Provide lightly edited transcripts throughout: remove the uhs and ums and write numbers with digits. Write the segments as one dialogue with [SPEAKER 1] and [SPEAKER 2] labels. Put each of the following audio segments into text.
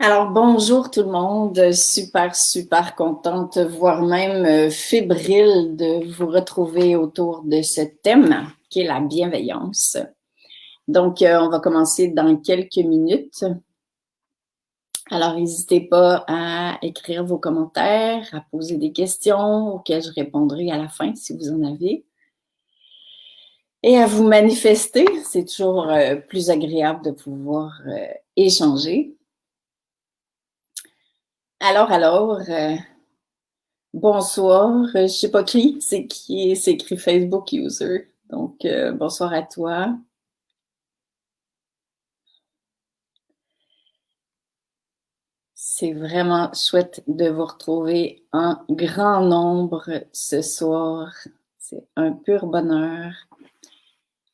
[SPEAKER 1] Alors, bonjour tout le monde. Super, super contente, voire même fébrile de vous retrouver autour de ce thème qui est la bienveillance. Donc, on va commencer dans quelques minutes. Alors, n'hésitez pas à écrire vos commentaires, à poser des questions auxquelles je répondrai à la fin si vous en avez. Et à vous manifester. C'est toujours plus agréable de pouvoir échanger. Alors, bonsoir, je sais pas c'est écrit Facebook user. Donc, bonsoir à toi. C'est vraiment chouette de vous retrouver en grand nombre ce soir. C'est un pur bonheur.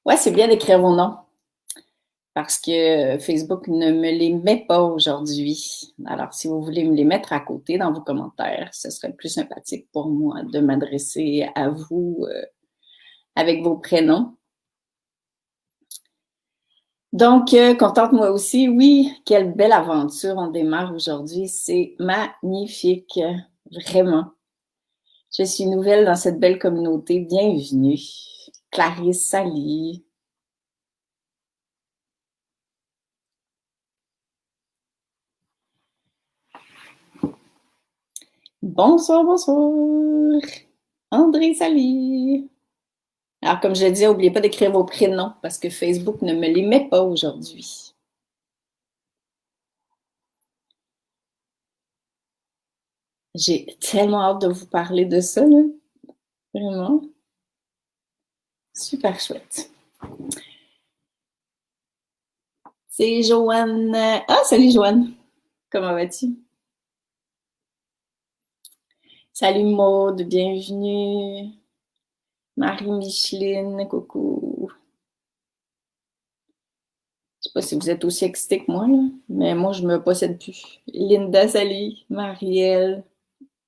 [SPEAKER 1] Ouais, c'est bien d'écrire vos noms parce que Facebook ne me les met pas aujourd'hui. Alors, si vous voulez me les mettre à côté dans vos commentaires, ce serait plus sympathique pour moi de m'adresser à vous avec vos prénoms. Donc, contente moi aussi. Oui, quelle belle aventure on démarre aujourd'hui. C'est magnifique, vraiment. Je suis nouvelle dans cette belle communauté. Bienvenue. Clarisse, salut. Bonsoir, bonsoir. André, salut. Alors, comme je le disais, n'oubliez pas d'écrire vos prénoms parce que Facebook ne me les met pas aujourd'hui. J'ai tellement hâte de vous parler de ça, là. Vraiment. Super chouette. C'est Joanne. Ah, salut Joanne. Comment vas-tu? Salut Maude, bienvenue. Marie-Micheline, coucou. Je sais pas si vous êtes aussi excitée que moi, là, mais moi, je me possède plus. Linda, salut. Marielle,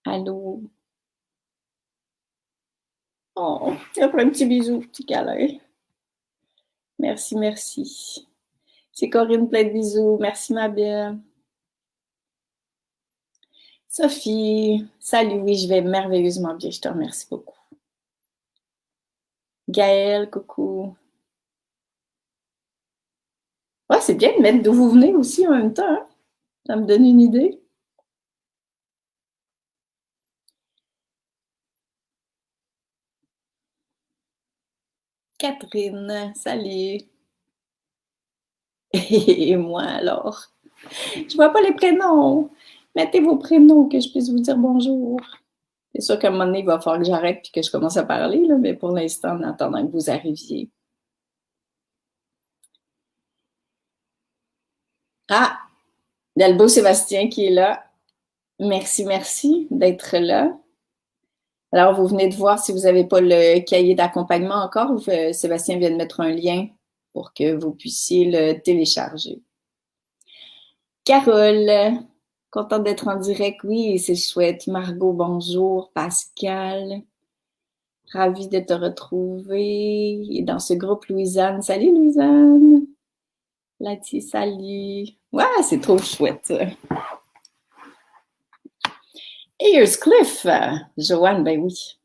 [SPEAKER 1] allô. Oh, après un petit bisou, petit câlin. Merci, merci. C'est Corinne, plein de bisous. Merci, ma belle. Sophie, salut, oui, je vais merveilleusement bien, je te remercie beaucoup. Gaëlle, coucou. Ouais, c'est bien de mettre d'où vous venez aussi en même temps, hein? Ça me donne une idée. Catherine, salut. Et moi alors? Je vois pas les prénoms. Mettez vos prénoms que je puisse vous dire bonjour. C'est sûr qu'à un moment donné, il va falloir que j'arrête et que je commence à parler, là, mais pour l'instant, en attendant que vous arriviez. Ah, il y a le beau Sébastien qui est là. Merci, merci d'être là. Alors, vous venez de voir si vous n'avez pas le cahier d'accompagnement encore. Sébastien vient de mettre un lien pour que vous puissiez le télécharger. Carole, contente d'être en direct. Oui, c'est chouette. Margot, bonjour. Pascal, ravie de te retrouver. Et dans ce groupe, Louisanne. Salut, Louisanne. Lati, salut. Ouais, c'est trop chouette. Et here's Cliff. Joanne, ben oui.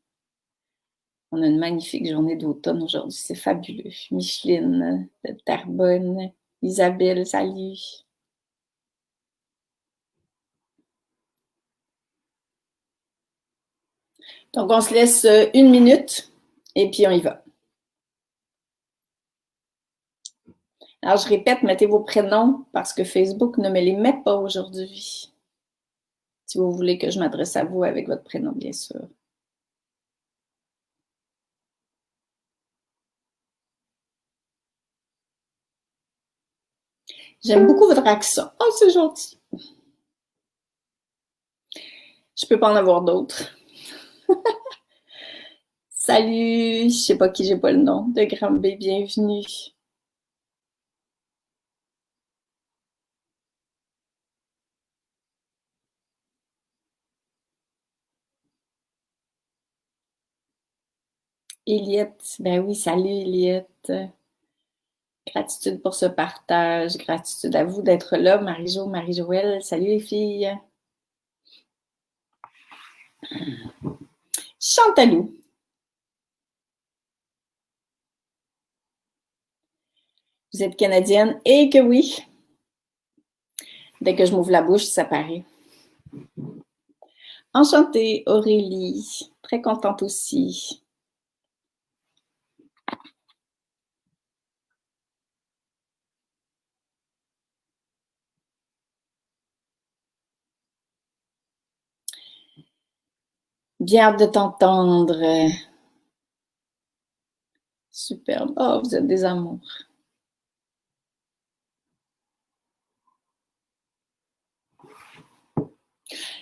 [SPEAKER 1] On a une magnifique journée d'automne aujourd'hui. C'est fabuleux. Micheline de Terrebonne. Isabelle, salut. Donc, on se laisse une minute et puis on y va. Alors, je répète, mettez vos prénoms parce que Facebook ne me les met pas aujourd'hui. Si vous voulez que je m'adresse à vous avec votre prénom, bien sûr. J'aime beaucoup votre accent. Oh, c'est gentil. Je peux pas en avoir d'autres. Salut, je sais pas qui, j'ai pas le nom. De Granby, bienvenue. Eliette, ben oui, salut Eliette. Gratitude pour ce partage. Gratitude à vous d'être là. Marie-Jo, Marie-Joëlle, salut les filles. Chantalou. Vous êtes canadienne et que oui. Dès que je m'ouvre la bouche, ça paraît. Enchantée, Aurélie. Très contente aussi. Bien hâte de t'entendre. Superbe. Oh, vous êtes des amours.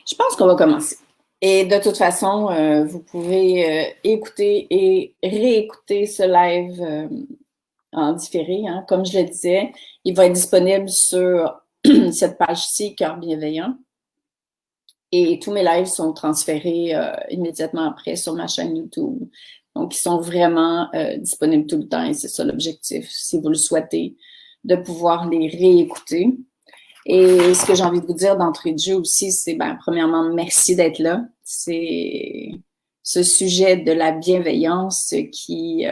[SPEAKER 1] Je pense qu'on va commencer. Et de toute façon, vous pouvez écouter et réécouter ce live en différé. Hein. Comme je le disais, il va être disponible sur cette page-ci, Cœur bienveillant. Et tous mes lives sont transférés immédiatement après sur ma chaîne YouTube. Donc, ils sont vraiment disponibles tout le temps et c'est ça l'objectif, si vous le souhaitez, de pouvoir les réécouter. Et ce que j'ai envie de vous dire d'entrée de jeu aussi, c'est, premièrement, merci d'être là. C'est ce sujet de la bienveillance qui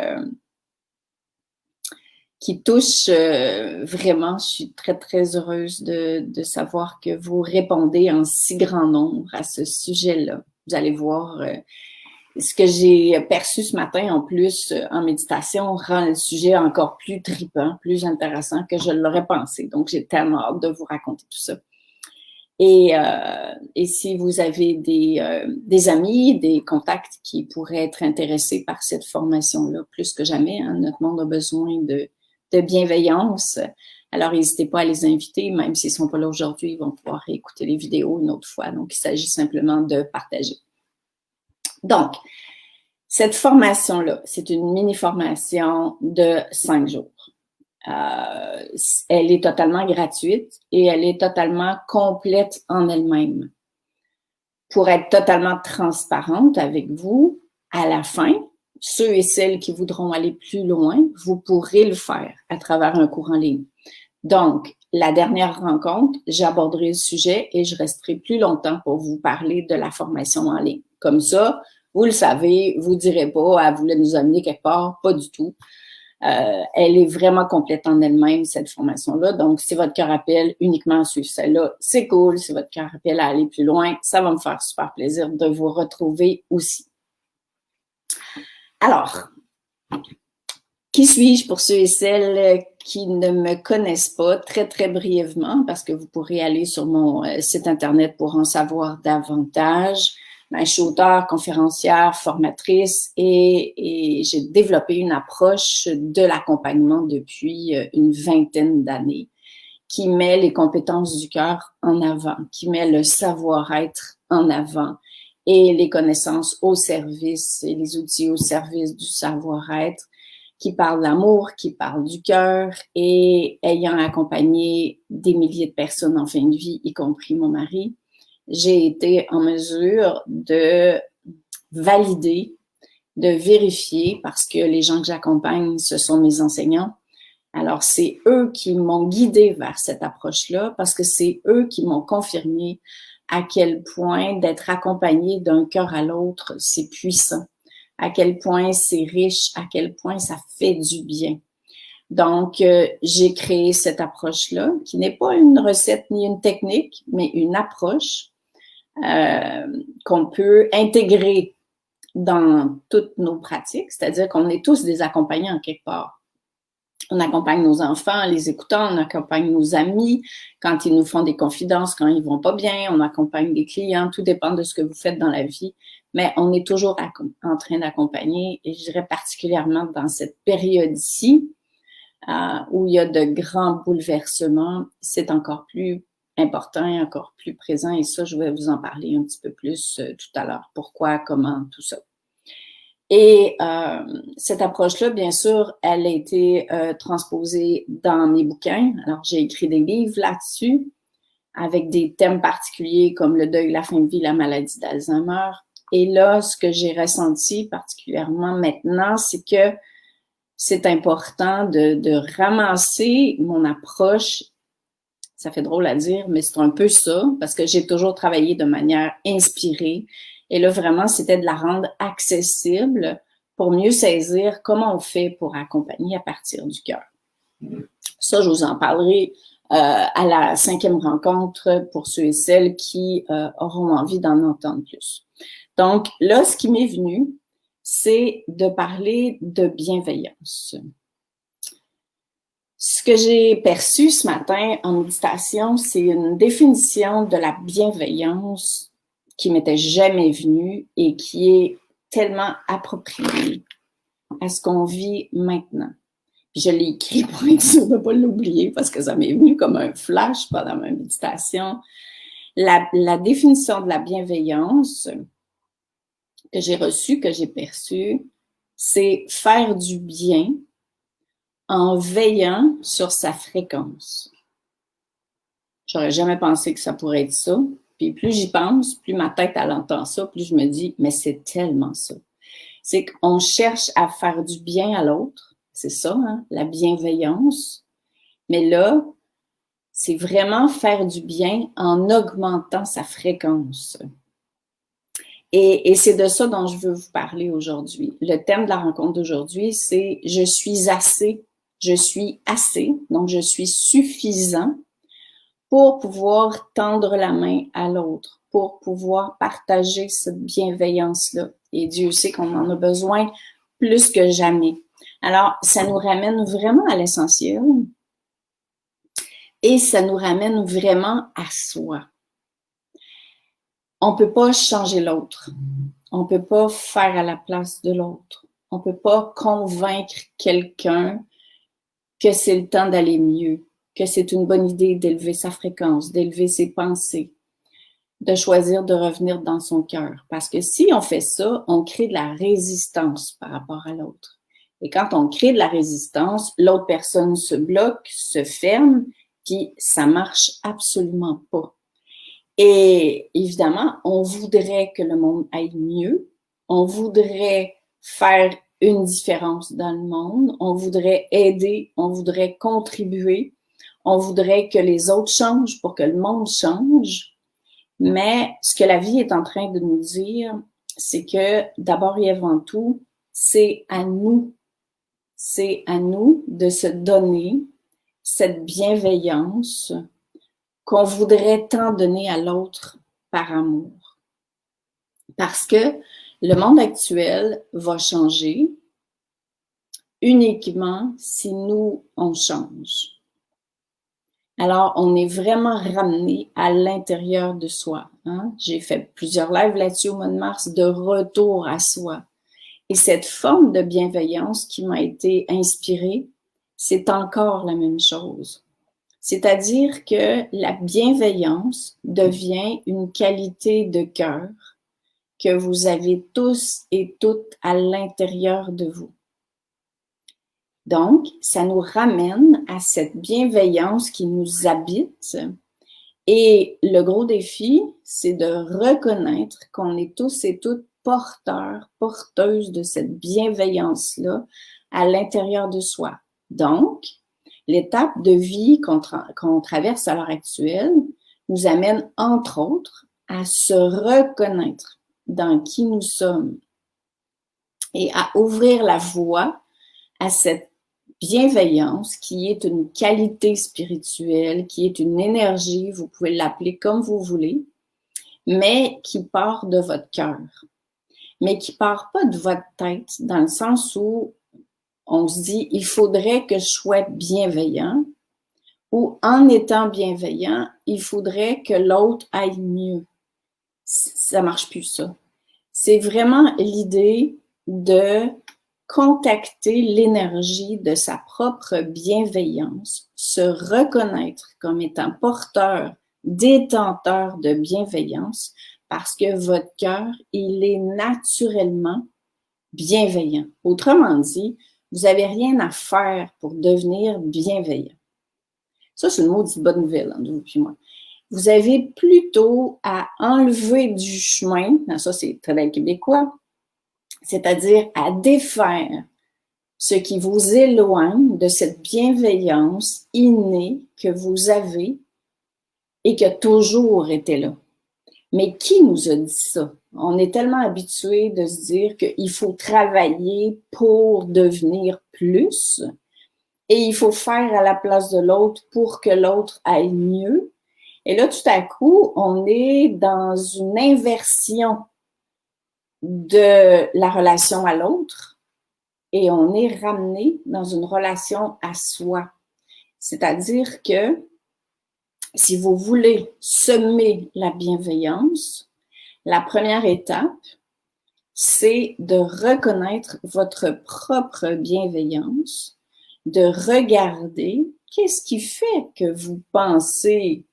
[SPEAKER 1] touche vraiment. Je suis très, très heureuse de savoir que vous répondez en si grand nombre à ce sujet-là. Vous allez voir ce que j'ai perçu ce matin en plus en méditation rend le sujet encore plus trippant, plus intéressant que je l'aurais pensé. Donc, j'ai tellement hâte de vous raconter tout ça. Et si vous avez des amis, des contacts qui pourraient être intéressés par cette formation-là, plus que jamais, hein, notre monde a besoin de bienveillance. Alors, n'hésitez pas à les inviter, même s'ils ne sont pas là aujourd'hui, ils vont pouvoir écouter les vidéos une autre fois. Donc, il s'agit simplement de partager. Donc, cette formation-là, c'est une mini-formation de 5 jours. Elle est totalement gratuite et elle est totalement complète en elle-même. Pour être totalement transparente avec vous, à la fin, ceux et celles qui voudront aller plus loin, vous pourrez le faire à travers un cours en ligne. Donc, la dernière rencontre, j'aborderai le sujet et je resterai plus longtemps pour vous parler de la formation en ligne. Comme ça, vous le savez, vous ne direz pas, elle voulait nous amener quelque part, pas du tout. Elle est vraiment complète en elle-même, cette formation-là. Donc, si votre cœur appelle uniquement à suivre celle-là, c'est cool. Si votre cœur appelle à aller plus loin, ça va me faire super plaisir de vous retrouver aussi. Alors, qui suis-je pour ceux et celles qui ne me connaissent pas, très, très brièvement, parce que vous pourrez aller sur mon site Internet pour en savoir davantage. Je suis auteure, conférencière, formatrice et j'ai développé une approche de l'accompagnement depuis une vingtaine d'années qui met les compétences du cœur en avant, qui met le savoir-être en avant et les connaissances au service et les outils au service du savoir-être, qui parle d'amour, qui parle du cœur et ayant accompagné des milliers de personnes en fin de vie, y compris mon mari, j'ai été en mesure de valider, de vérifier, parce que les gens que j'accompagne, ce sont mes enseignants. Alors, c'est eux qui m'ont guidée vers cette approche-là, parce que c'est eux qui m'ont confirmé à quel point d'être accompagné d'un cœur à l'autre, c'est puissant, à quel point c'est riche, à quel point ça fait du bien. Donc, j'ai créé cette approche-là, qui n'est pas une recette ni une technique, mais une approche qu'on peut intégrer dans toutes nos pratiques, c'est-à-dire qu'on est tous des accompagnants quelque part. On accompagne nos enfants en les écoutant, on accompagne nos amis quand ils nous font des confidences, quand ils vont pas bien, on accompagne des clients, tout dépend de ce que vous faites dans la vie, mais on est toujours en train d'accompagner, et je dirais particulièrement dans cette période-ci, où il y a de grands bouleversements, c'est encore plus important et encore plus présent. Et ça, je vais vous en parler un petit peu plus tout à l'heure. Pourquoi, comment, tout ça. Et cette approche-là, bien sûr, elle a été transposée dans mes bouquins. Alors, j'ai écrit des livres là-dessus avec des thèmes particuliers comme le deuil, la fin de vie, la maladie d'Alzheimer. Et là, ce que j'ai ressenti particulièrement maintenant, c'est que c'est important de ramasser mon approche. Ça fait drôle à dire, mais c'est un peu ça, parce que j'ai toujours travaillé de manière inspirée. Et là, vraiment, c'était de la rendre accessible pour mieux saisir comment on fait pour accompagner à partir du cœur. Ça, je vous en parlerai à la 5e rencontre pour ceux et celles qui auront envie d'en entendre plus. Donc là, ce qui m'est venu, c'est de parler de bienveillance. Ce que j'ai perçu ce matin en méditation, c'est une définition de la bienveillance qui m'était jamais venue et qui est tellement appropriée à ce qu'on vit maintenant. Puis je l'ai écrit pour être sûre de ne pas l'oublier parce que ça m'est venu comme un flash pendant ma méditation. La définition de la bienveillance que j'ai reçue, que j'ai perçue, c'est faire du bien en veillant sur sa fréquence. J'aurais jamais pensé que ça pourrait être ça. Puis plus j'y pense, plus ma tête elle entend ça, plus je me dis, mais c'est tellement ça. C'est qu'on cherche à faire du bien à l'autre. C'est ça, hein, la bienveillance. Mais là, c'est vraiment faire du bien en augmentant sa fréquence. Et c'est de ça dont je veux vous parler aujourd'hui. Le thème de la rencontre d'aujourd'hui, c'est « Je suis assez ». Je suis assez, donc je suis suffisant pour pouvoir tendre la main à l'autre, pour pouvoir partager cette bienveillance-là. Et Dieu sait qu'on en a besoin plus que jamais. Alors, ça nous ramène vraiment à l'essentiel et ça nous ramène vraiment à soi. On peut pas changer l'autre. On peut pas faire à la place de l'autre. On peut pas convaincre quelqu'un que c'est le temps d'aller mieux, que c'est une bonne idée d'élever sa fréquence, d'élever ses pensées, de choisir de revenir dans son cœur. Parce que si on fait ça, on crée de la résistance par rapport à l'autre. Et quand on crée de la résistance, l'autre personne se bloque, se ferme, puis ça marche absolument pas. Et évidemment, on voudrait que le monde aille mieux, on voudrait faire une différence dans le monde, on voudrait aider, on voudrait contribuer, on voudrait que les autres changent pour que le monde change. Mais ce que la vie est en train de nous dire, c'est que d'abord et avant tout, c'est à nous de se donner cette bienveillance qu'on voudrait tant donner à l'autre par amour. Parce que le monde actuel va changer uniquement si nous, on change. Alors, on est vraiment ramené à l'intérieur de soi. Hein? J'ai fait plusieurs lives là-dessus au mois de mars, de retour à soi. Et cette forme de bienveillance qui m'a été inspirée, c'est encore la même chose. C'est-à-dire que la bienveillance devient une qualité de cœur que vous avez tous et toutes à l'intérieur de vous. Donc, ça nous ramène à cette bienveillance qui nous habite. Et le gros défi, c'est de reconnaître qu'on est tous et toutes porteurs, porteuses de cette bienveillance-là à l'intérieur de soi. Donc, l'étape de vie qu'on traverse à l'heure actuelle nous amène, entre autres, à se reconnaître dans qui nous sommes et à ouvrir la voie à cette bienveillance qui est une qualité spirituelle, qui est une énergie, vous pouvez l'appeler comme vous voulez, mais qui part de votre cœur, mais qui part pas de votre tête, dans le sens où on se dit, il faudrait que je sois bienveillant, ou en étant bienveillant, il faudrait que l'autre aille mieux. Ça marche plus, ça. C'est vraiment l'idée de contacter l'énergie de sa propre bienveillance, se reconnaître comme étant porteur, détenteur de bienveillance, parce que votre cœur, il est naturellement bienveillant. Autrement dit, vous n'avez rien à faire pour devenir bienveillant. Ça, c'est une maudite bonne nouvelle entre vous et moi. Vous avez plutôt à enlever du chemin, ça c'est très québécois, c'est-à-dire à défaire ce qui vous éloigne de cette bienveillance innée que vous avez et qui a toujours été là. Mais qui nous a dit ça? On est tellement habitué de se dire qu'il faut travailler pour devenir plus et il faut faire à la place de l'autre pour que l'autre aille mieux. Et là, tout à coup, on est dans une inversion de la relation à l'autre et on est ramené dans une relation à soi. C'est-à-dire que si vous voulez semer la bienveillance, la première étape, c'est de reconnaître votre propre bienveillance, de regarder qu'est-ce qui fait que vous pensez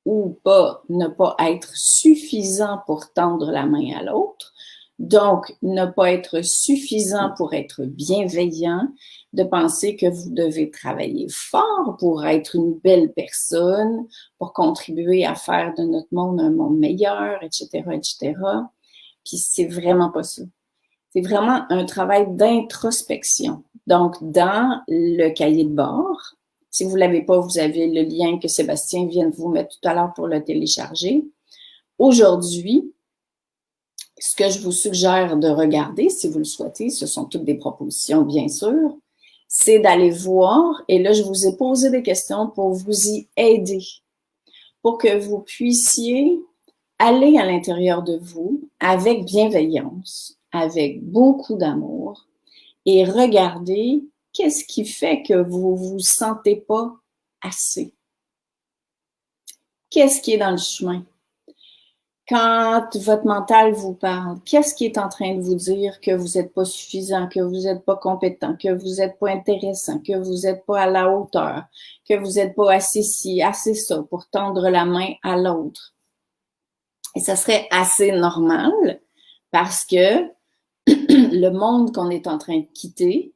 [SPEAKER 1] ou pas ne pas être suffisant pour tendre la main à l'autre. Donc, ne pas être suffisant pour être bienveillant, de penser que vous devez travailler fort pour être une belle personne, pour contribuer à faire de notre monde un monde meilleur, etc., etc. Puis c'est vraiment pas ça. C'est vraiment un travail d'introspection. Donc, dans le cahier de bord, si vous ne l'avez pas, vous avez le lien que Sébastien vient de vous mettre tout à l'heure pour le télécharger. Aujourd'hui, ce que je vous suggère de regarder, si vous le souhaitez, ce sont toutes des propositions, bien sûr, c'est d'aller voir, et là, je vous ai posé des questions pour vous y aider, pour que vous puissiez aller à l'intérieur de vous avec bienveillance, avec beaucoup d'amour, et regarder qu'est-ce qui fait que vous ne vous sentez pas assez. Qu'est-ce qui est dans le chemin? Quand votre mental vous parle, qu'est-ce qui est en train de vous dire que vous n'êtes pas suffisant, que vous n'êtes pas compétent, que vous n'êtes pas intéressant, que vous n'êtes pas à la hauteur, que vous n'êtes pas assez ci, assez ça pour tendre la main à l'autre? Et ça serait assez normal parce que le monde qu'on est en train de quitter,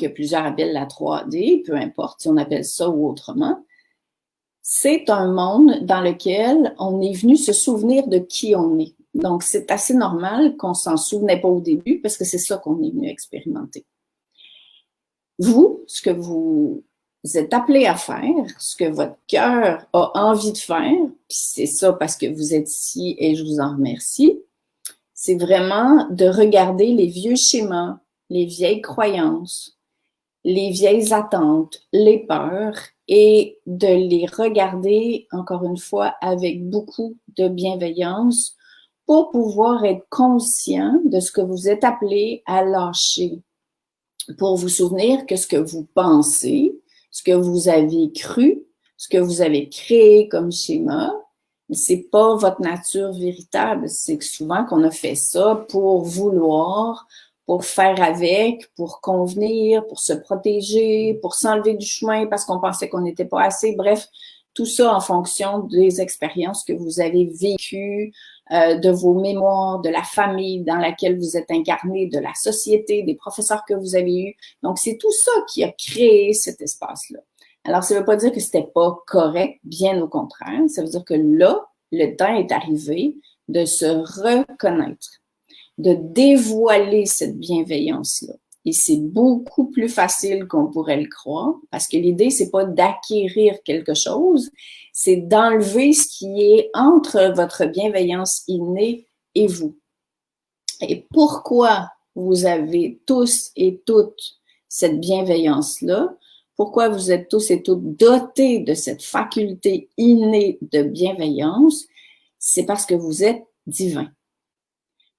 [SPEAKER 1] que plusieurs appellent la 3D, peu importe si on appelle ça ou autrement, c'est un monde dans lequel on est venu se souvenir de qui on est. Donc, c'est assez normal qu'on s'en souvenait pas au début parce que c'est ça qu'on est venu expérimenter. Vous, ce que vous êtes appelé à faire, ce que votre cœur a envie de faire, puis c'est ça parce que vous êtes ici et je vous en remercie, c'est vraiment de regarder les vieux schémas, les vieilles croyances, les vieilles attentes, les peurs et de les regarder, encore une fois, avec beaucoup de bienveillance pour pouvoir être conscient de ce que vous êtes appelé à lâcher. Pour vous souvenir que ce que vous pensez, ce que vous avez cru, ce que vous avez créé comme schéma, c'est pas votre nature véritable. C'est souvent qu'on a fait ça pour vouloir, pour faire avec, pour convenir, pour se protéger, pour s'enlever du chemin parce qu'on pensait qu'on n'était pas assez. Bref, tout ça en fonction des expériences que vous avez vécues, de vos mémoires, de la famille dans laquelle vous êtes incarné, de la société, des professeurs que vous avez eus. Donc, c'est tout ça qui a créé cet espace-là. Alors, ça ne veut pas dire que c'était pas correct, bien au contraire. Ça veut dire que là, le temps est arrivé de se reconnaître, de dévoiler cette bienveillance-là. Et c'est beaucoup plus facile qu'on pourrait le croire, parce que l'idée, c'est pas d'acquérir quelque chose, c'est d'enlever ce qui est entre votre bienveillance innée et vous. Et pourquoi vous avez tous et toutes cette bienveillance-là? Pourquoi vous êtes tous et toutes dotés de cette faculté innée de bienveillance? C'est parce que vous êtes divin.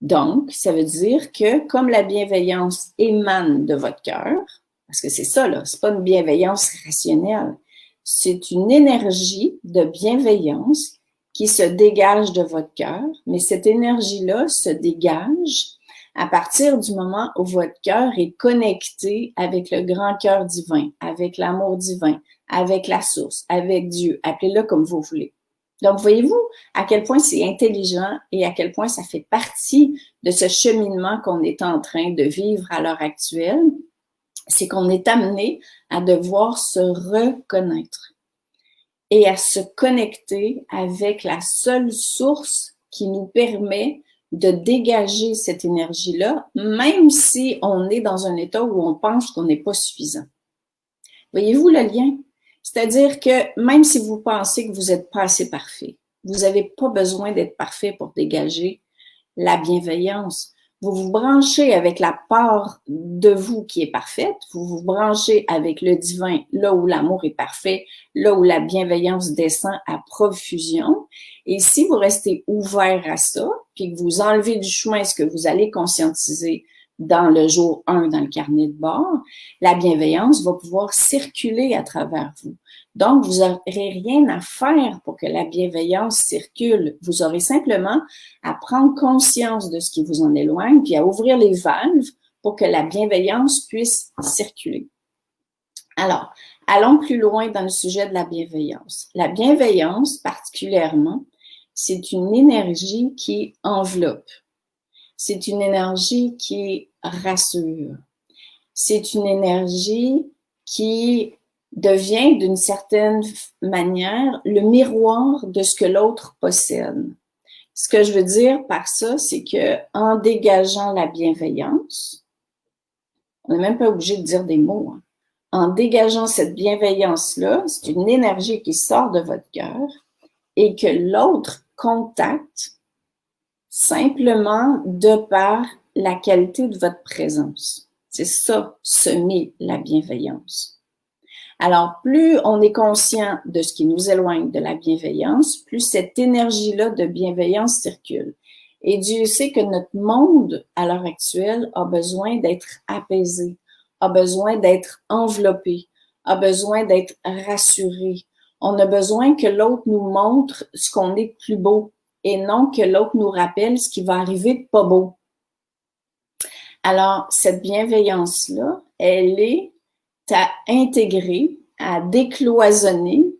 [SPEAKER 1] Donc, ça veut dire que comme la bienveillance émane de votre cœur, parce que c'est ça, là, c'est pas une bienveillance rationnelle, c'est une énergie de bienveillance qui se dégage de votre cœur, mais cette énergie-là se dégage à partir du moment où votre cœur est connecté avec le grand cœur divin, avec l'amour divin, avec la source, avec Dieu, appelez-le comme vous voulez. Donc, voyez-vous à quel point c'est intelligent et à quel point ça fait partie de ce cheminement qu'on est en train de vivre à l'heure actuelle, c'est qu'on est amené à devoir se reconnaître et à se connecter avec la seule source qui nous permet de dégager cette énergie-là, même si on est dans un état où on pense qu'on n'est pas suffisant. Voyez-vous le lien? C'est-à-dire que même si vous pensez que vous n'êtes pas assez parfait, vous n'avez pas besoin d'être parfait pour dégager la bienveillance. Vous vous branchez avec la part de vous qui est parfaite, vous vous branchez avec le divin, là où l'amour est parfait, là où la bienveillance descend à profusion. Et si vous restez ouvert à ça, puis que vous enlevez du chemin ce que vous allez conscientiser dans le jour 1 dans le carnet de bord, la bienveillance va pouvoir circuler à travers vous. Donc, vous n'aurez rien à faire pour que la bienveillance circule. Vous aurez simplement à prendre conscience de ce qui vous en éloigne, puis à ouvrir les valves pour que la bienveillance puisse circuler. Alors, allons plus loin dans le sujet de la bienveillance. La bienveillance, particulièrement, c'est une énergie qui enveloppe. C'est une énergie qui rassure. C'est une énergie qui devient d'une certaine manière le miroir de ce que l'autre possède. Ce que je veux dire par ça, c'est que en dégageant la bienveillance, on n'est même pas obligé de dire des mots, hein. En dégageant cette bienveillance-là, c'est une énergie qui sort de votre cœur et que l'autre contacte simplement de par la qualité de votre présence. C'est ça, semer la bienveillance. Alors, plus on est conscient de ce qui nous éloigne de la bienveillance, plus cette énergie-là de bienveillance circule. Et Dieu sait que notre monde, à l'heure actuelle, a besoin d'être apaisé, a besoin d'être enveloppé, a besoin d'être rassuré. On a besoin que l'autre nous montre ce qu'on est de plus beau et non que l'autre nous rappelle ce qui va arriver de pas beau. Alors, cette bienveillance-là, elle est à intégrer, à décloisonner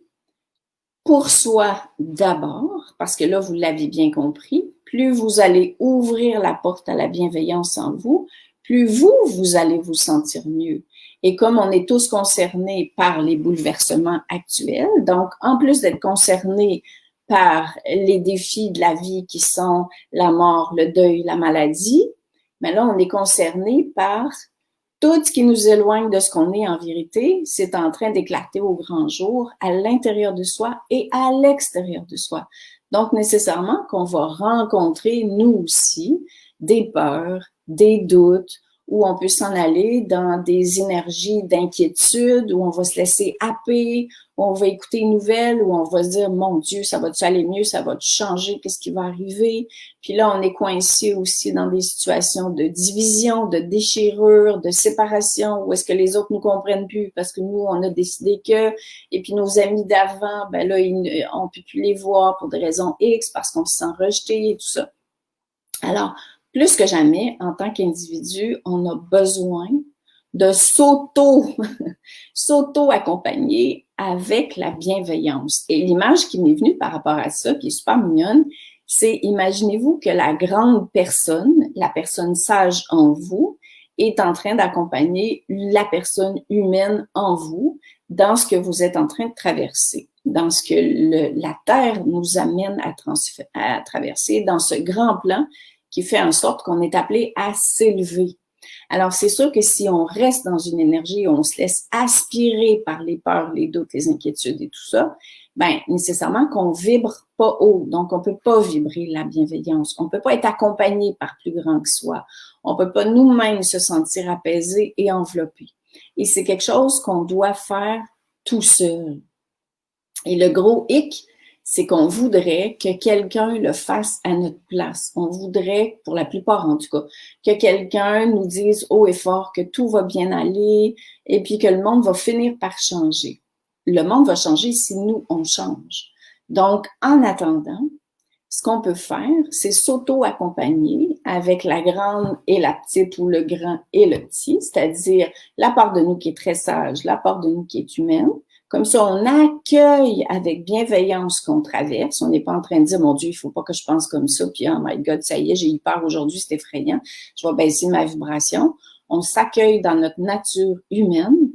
[SPEAKER 1] pour soi d'abord, parce que là, vous l'avez bien compris, plus vous allez ouvrir la porte à la bienveillance en vous, plus vous allez vous sentir mieux. Et comme on est tous concernés par les bouleversements actuels, donc en plus d'être concernés par les défis de la vie qui sont la mort, le deuil, la maladie, mais là, on est concerné par tout ce qui nous éloigne de ce qu'on est en vérité, c'est en train d'éclater au grand jour à l'intérieur de soi et à l'extérieur de soi. Donc, nécessairement qu'on va rencontrer, nous aussi, des peurs, des doutes, où on peut s'en aller dans des énergies d'inquiétude, où on va se laisser happer, où on va écouter une nouvelle, où on va se dire, mon Dieu, ça va-tu aller mieux, ça va-tu changer, qu'est-ce qui va arriver? Puis là, on est coincé aussi dans des situations de division, de déchirure, de séparation, où est-ce que les autres nous comprennent plus parce que nous, on a décidé que, et puis nos amis d'avant, ben là, on peut plus les voir pour des raisons X parce qu'on se sent rejeté et tout ça. Alors, plus que jamais, en tant qu'individu, on a besoin de s'auto-accompagner avec la bienveillance. Et l'image qui m'est venue par rapport à ça, qui est super mignonne, c'est imaginez-vous que la grande personne, la personne sage en vous, est en train d'accompagner la personne humaine en vous dans ce que vous êtes en train de traverser, dans ce que la Terre nous amène à traverser, dans ce grand plan qui fait en sorte qu'on est appelé à s'élever. Alors, c'est sûr que si on reste dans une énergie, on se laisse aspirer par les peurs, les doutes, les inquiétudes et tout ça, ben nécessairement qu'on vibre pas haut. Donc, on peut pas vibrer la bienveillance. On peut pas être accompagné par plus grand que soi. On peut pas nous-mêmes se sentir apaisés et enveloppés. Et c'est quelque chose qu'on doit faire tout seul. Et le gros hic, c'est qu'on voudrait que quelqu'un le fasse à notre place. On voudrait, pour la plupart en tout cas, que quelqu'un nous dise haut et fort que tout va bien aller et puis que le monde va finir par changer. Le monde va changer si nous, on change. Donc, en attendant, ce qu'on peut faire, c'est s'auto-accompagner avec la grande et la petite ou le grand et le petit, c'est-à-dire la part de nous qui est très sage, la part de nous qui est humaine. Comme ça, on accueille avec bienveillance ce qu'on traverse. On n'est pas en train de dire, mon Dieu, il faut pas que je pense comme ça, puis oh my God, ça y est, j'ai eu peur aujourd'hui, c'est effrayant, je vais baisser ma vibration. On s'accueille dans notre nature humaine.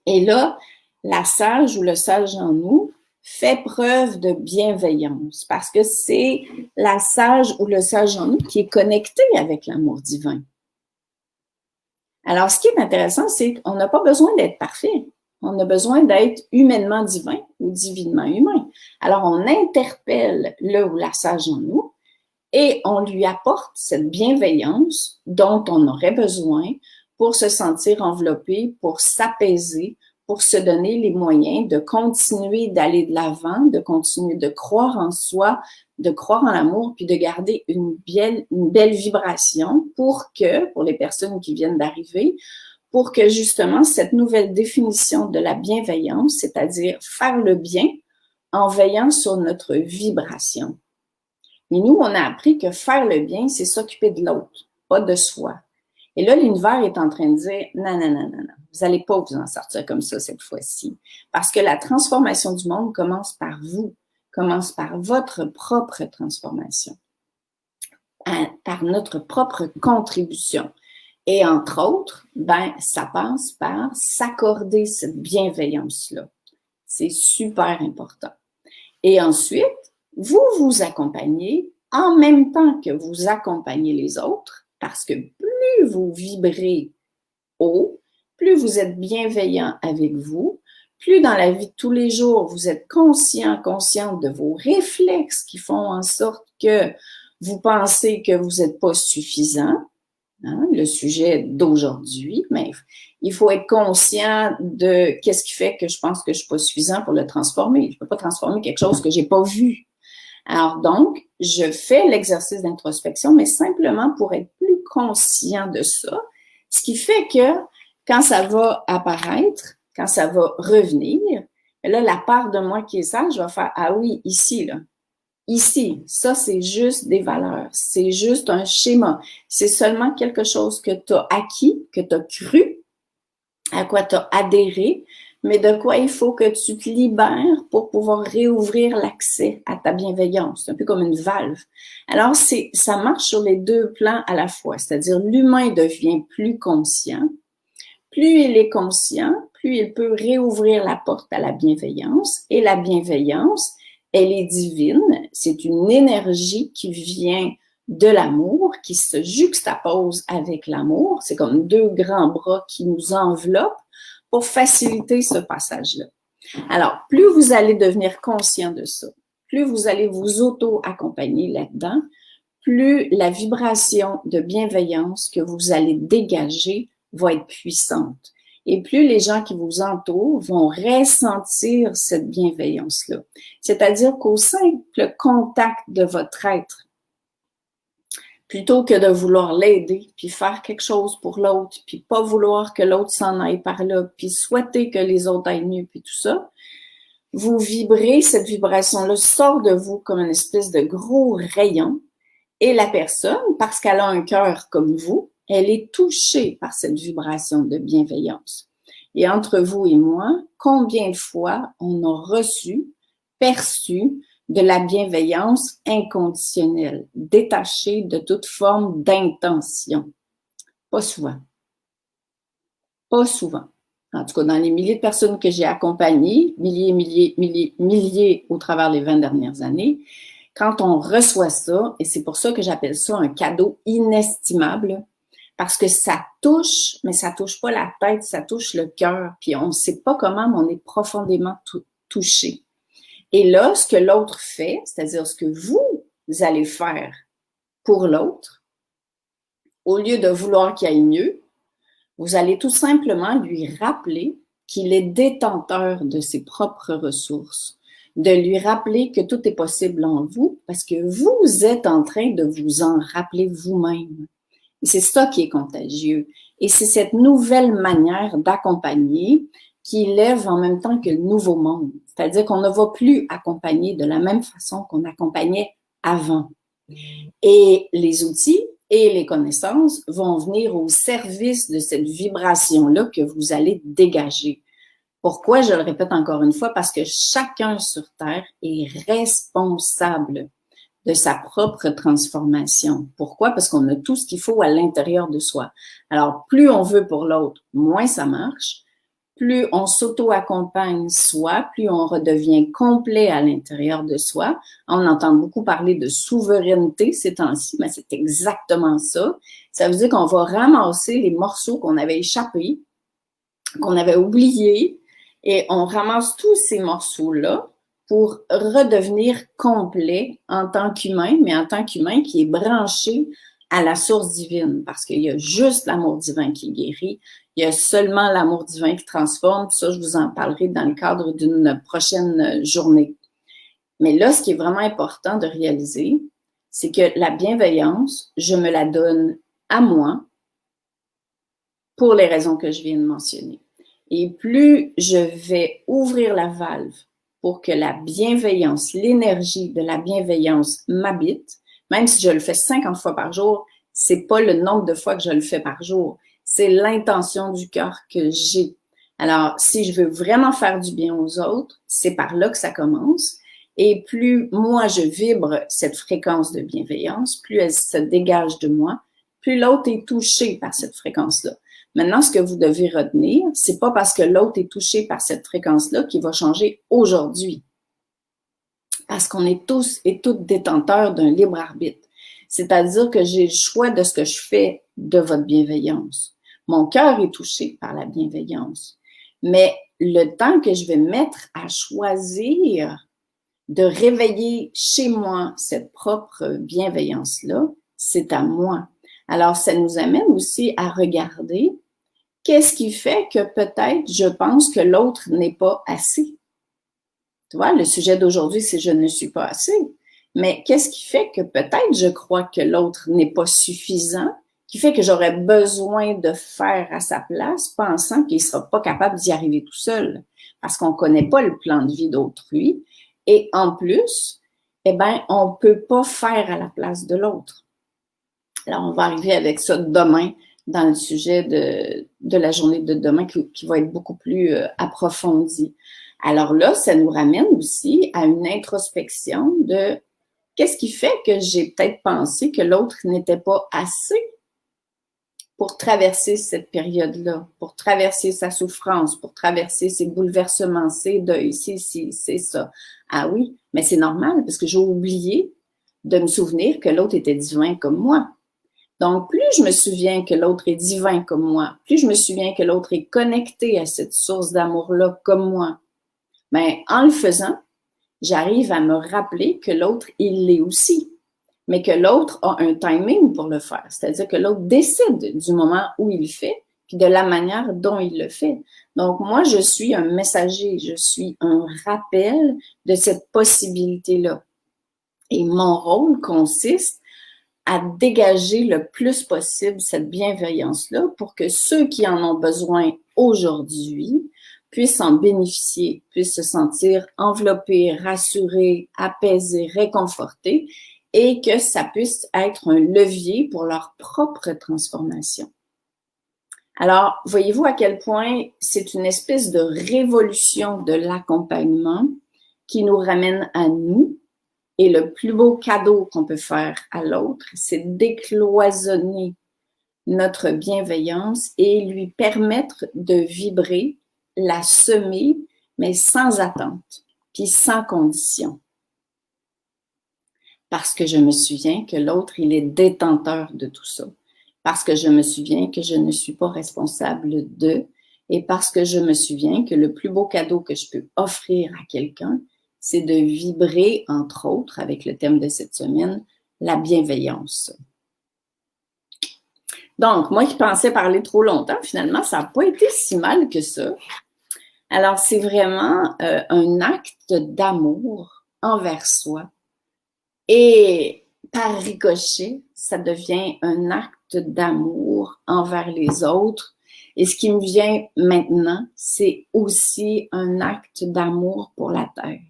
[SPEAKER 1] Et là, la sage ou le sage en nous fais preuve de bienveillance parce que c'est la sage ou le sage en nous qui est connecté avec l'amour divin. Alors, ce qui est intéressant, c'est qu'on n'a pas besoin d'être parfait. On a besoin d'être humainement divin ou divinement humain. Alors, on interpelle le ou la sage en nous et on lui apporte cette bienveillance dont on aurait besoin pour se sentir enveloppé, pour s'apaiser, pour se donner les moyens de continuer d'aller de l'avant, de continuer de croire en soi, de croire en l'amour, puis de garder une belle vibration pour les personnes qui viennent d'arriver, pour que justement cette nouvelle définition de la bienveillance, c'est-à-dire faire le bien en veillant sur notre vibration. Et nous, on a appris que faire le bien, c'est s'occuper de l'autre, pas de soi. Et là, l'univers est en train de dire, non, non, non, non, non, vous n'allez pas vous en sortir comme ça cette fois-ci. Parce que la transformation du monde commence par vous, commence par votre propre transformation, par notre propre contribution. Et entre autres, ça passe par s'accorder cette bienveillance-là. C'est super important. Et ensuite, vous vous accompagnez en même temps que vous accompagnez les autres, parce que plus vous vibrez haut, plus vous êtes bienveillant avec vous, plus dans la vie de tous les jours, vous êtes consciente de vos réflexes qui font en sorte que vous pensez que vous n'êtes pas suffisant, hein, le sujet d'aujourd'hui, mais il faut être conscient de qu'est-ce qui fait que je pense que je ne suis pas suffisant pour le transformer. Je ne peux pas transformer quelque chose que je n'ai pas vu. Alors donc, je fais l'exercice d'introspection, mais simplement pour être plus conscient de ça, ce qui fait que quand ça va apparaître, quand ça va revenir, là, la part de moi qui est sage va faire « Ah oui, ici, là, ici, ça, c'est juste des valeurs, c'est juste un schéma, c'est seulement quelque chose que tu as acquis, que tu as cru, à quoi tu as adhéré, mais de quoi il faut que tu te libères pour pouvoir réouvrir l'accès à ta bienveillance. C'est un peu comme une valve. Alors, ça marche sur les deux plans à la fois, c'est-à-dire l'humain devient plus conscient. Plus il est conscient, plus il peut réouvrir la porte à la bienveillance. Et la bienveillance, elle est divine. C'est une énergie qui vient de l'amour, qui se juxtapose avec l'amour. C'est comme deux grands bras qui nous enveloppent pour faciliter ce passage-là. Alors, plus vous allez devenir conscient de ça, plus vous allez vous auto-accompagner là-dedans, plus la vibration de bienveillance que vous allez dégager va être puissante. Et plus les gens qui vous entourent vont ressentir cette bienveillance-là. C'est-à-dire qu'au simple contact de votre être, plutôt que de vouloir l'aider, puis faire quelque chose pour l'autre, puis pas vouloir que l'autre s'en aille par là, puis souhaiter que les autres aillent mieux, puis tout ça, vous vibrez, cette vibration-là sort de vous comme une espèce de gros rayon, et la personne, parce qu'elle a un cœur comme vous, elle est touchée par cette vibration de bienveillance. Et entre vous et moi, combien de fois on a reçu, perçu de la bienveillance inconditionnelle, détachée de toute forme d'intention? Pas souvent. Pas souvent. En tout cas, dans les milliers de personnes que j'ai accompagnées, milliers au travers des 20 dernières années, quand on reçoit ça, et c'est pour ça que j'appelle ça un cadeau inestimable, parce que ça touche, mais ça touche pas la tête, ça touche le cœur, puis on ne sait pas comment, mais on est profondément touché. Et là, ce que l'autre fait, c'est-à-dire ce que vous allez faire pour l'autre, au lieu de vouloir qu'il aille mieux, vous allez tout simplement lui rappeler qu'il est détenteur de ses propres ressources, de lui rappeler que tout est possible en vous parce que vous êtes en train de vous en rappeler vous-même. Et c'est ça qui est contagieux. Et c'est cette nouvelle manière d'accompagner qui lève en même temps que le nouveau monde. C'est-à-dire qu'on ne va plus accompagner de la même façon qu'on accompagnait avant. Et les outils et les connaissances vont venir au service de cette vibration-là que vous allez dégager. Pourquoi? Je le répète encore une fois, parce que chacun sur Terre est responsable de sa propre transformation. Pourquoi? Parce qu'on a tout ce qu'il faut à l'intérieur de soi. Alors, plus on veut pour l'autre, moins ça marche. plus on s'auto-accompagne soi, plus on redevient complet à l'intérieur de soi. On entend beaucoup parler de souveraineté ces temps-ci, mais c'est exactement ça. Ça veut dire qu'on va ramasser les morceaux qu'on avait échappés, qu'on avait oubliés, et on ramasse tous ces morceaux-là pour redevenir complet en tant qu'humain, mais en tant qu'humain qui est branché à la source divine, parce qu'il y a juste l'amour divin qui guérit, il y a seulement l'amour divin qui transforme. Ça, je vous en parlerai dans le cadre d'une prochaine journée. Mais là, ce qui est vraiment important de réaliser, c'est que la bienveillance, je me la donne à moi pour les raisons que je viens de mentionner. Et plus je vais ouvrir la valve pour que la bienveillance, l'énergie de la bienveillance m'habite, même si je le fais 50 fois par jour, c'est pas le nombre de fois que je le fais par jour, c'est l'intention du cœur que j'ai. Alors, si je veux vraiment faire du bien aux autres, c'est par là que ça commence. Et plus moi je vibre cette fréquence de bienveillance, plus elle se dégage de moi, plus l'autre est touché par cette fréquence-là. Maintenant, ce que vous devez retenir, c'est pas parce que l'autre est touché par cette fréquence-là qu'il va changer aujourd'hui. Parce qu'on est tous et toutes détenteurs d'un libre arbitre. C'est-à-dire que j'ai le choix de ce que je fais de votre bienveillance. Mon cœur est touché par la bienveillance. Mais le temps que je vais mettre à choisir de réveiller chez moi cette propre bienveillance-là, c'est à moi. Alors, ça nous amène aussi à regarder qu'est-ce qui fait que peut-être je pense que l'autre n'est pas assez. Tu vois, le sujet d'aujourd'hui, c'est je ne suis pas assez. Mais qu'est-ce qui fait que peut-être je crois que l'autre n'est pas suffisant, qui fait que j'aurais besoin de faire à sa place, pensant qu'il ne sera pas capable d'y arriver tout seul, parce qu'on ne connaît pas le plan de vie d'autrui. Et en plus, eh ben, on ne peut pas faire à la place de l'autre. Alors, on va arriver avec ça demain dans le sujet de la journée de demain qui va être beaucoup plus approfondi. Alors là, ça nous ramène aussi à une introspection de qu'est-ce qui fait que j'ai peut-être pensé que l'autre n'était pas assez pour traverser cette période-là, pour traverser sa souffrance, pour traverser ses bouleversements, ses deuils, c'est ça. Ah oui, mais c'est normal parce que j'ai oublié de me souvenir que l'autre était divin comme moi. Donc, plus je me souviens que l'autre est divin comme moi, plus je me souviens que l'autre est connecté à cette source d'amour-là comme moi, mais en le faisant, j'arrive à me rappeler que l'autre, il l'est aussi, mais que l'autre a un timing pour le faire. C'est-à-dire que l'autre décide du moment où il le fait, puis de la manière dont il le fait. Donc, moi, je suis un messager, je suis un rappel de cette possibilité-là. Et mon rôle consiste à dégager le plus possible cette bienveillance-là pour que ceux qui en ont besoin aujourd'hui puissent en bénéficier, puissent se sentir enveloppés, rassurés, apaisés, réconfortés et que ça puisse être un levier pour leur propre transformation. Alors, voyez-vous à quel point c'est une espèce de révolution de l'accompagnement qui nous ramène à nous. Et le plus beau cadeau qu'on peut faire à l'autre, c'est décloisonner notre bienveillance et lui permettre de vibrer, la semer, mais sans attente, puis sans condition. Parce que je me souviens que l'autre, il est détenteur de tout ça. Parce que je me souviens que je ne suis pas responsable de, et parce que je me souviens que le plus beau cadeau que je peux offrir à quelqu'un, c'est de vibrer, entre autres, avec le thème de cette semaine, la bienveillance. Donc, moi qui pensais parler trop longtemps, finalement, ça n'a pas été si mal que ça. Alors, c'est vraiment un acte d'amour envers soi. Et par ricochet, ça devient un acte d'amour envers les autres. Et ce qui me vient maintenant, c'est aussi un acte d'amour pour la Terre.